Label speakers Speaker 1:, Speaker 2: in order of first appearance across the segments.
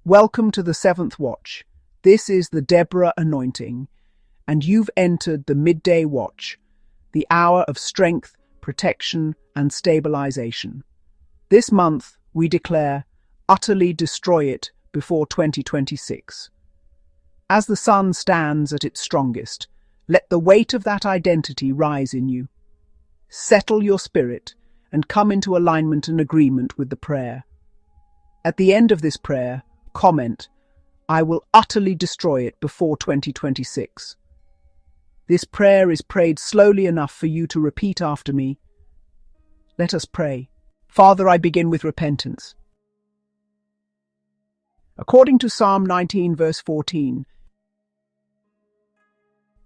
Speaker 1: Welcome to the seventh watch. This is the Deborah anointing, and you've entered the midday watch, the hour of strength, protection, and stabilization. This month, we declare, utterly destroy it before 2026. As the sun stands at its strongest, let the weight of that identity rise in you. Settle your spirit and come into alignment and agreement with the prayer. At the end of this prayer, comment, I will utterly destroy it before 2026. This prayer is prayed slowly enough for you to repeat after me. Let us pray. Father, I begin with repentance. According to Psalm 19, verse 14,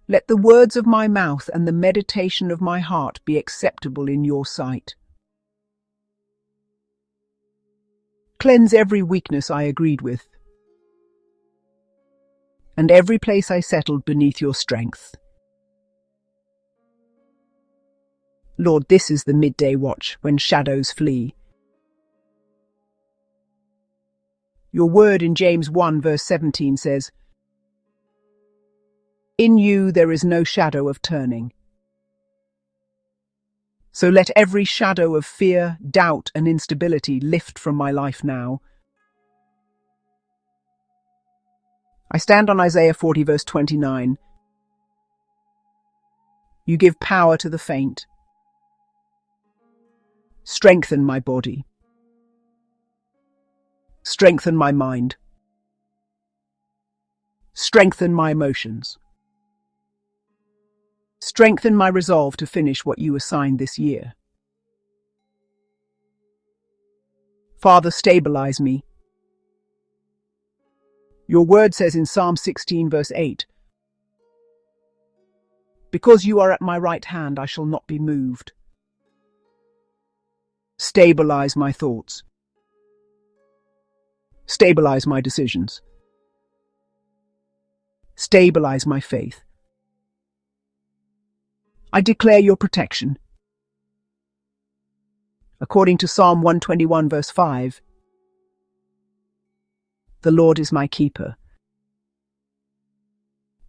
Speaker 1: let the words of my mouth and the meditation of my heart be acceptable in your sight. Cleanse every weakness I agreed with, and every place I settled beneath your strength. Lord, this is the midday watch when shadows flee. Your word in James 1 verse 17 says, in you there is no shadow of turning. So let every shadow of fear, doubt, and instability lift from my life now. I stand on Isaiah 40 verse 29. You give power to the faint. Strengthen my body. Strengthen my mind. Strengthen my emotions. Strengthen my resolve to finish what you assigned this year. Father, stabilize me. Your word says in Psalm 16 verse 8, because you are at my right hand, I shall not be moved. Stabilize my thoughts. Stabilize my decisions. Stabilize my faith. I declare your protection. According to Psalm 121 verse 5, the Lord is my keeper.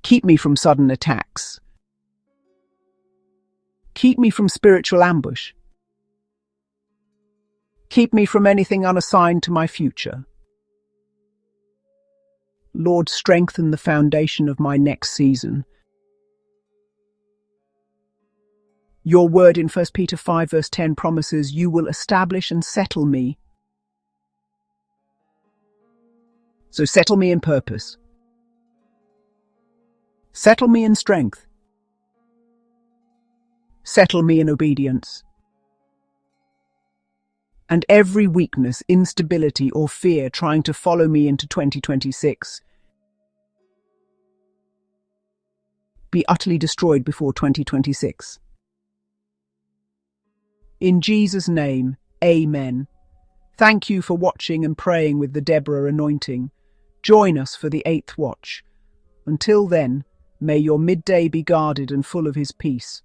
Speaker 1: Keep me from sudden attacks. Keep me from spiritual ambush. Keep me from anything unassigned to my future. Lord, strengthen the foundation of my next season. Your word in 1 Peter 5 verse 10 promises you will establish and settle me. So settle me in purpose. Settle me in strength. Settle me in obedience. And every weakness, instability, or fear trying to follow me into 2026 be utterly destroyed before 2026. In Jesus' name, amen. Thank you for watching and praying with the Deborah anointing. Join us for the 8th watch. Until then, may your midday be guarded and full of his peace.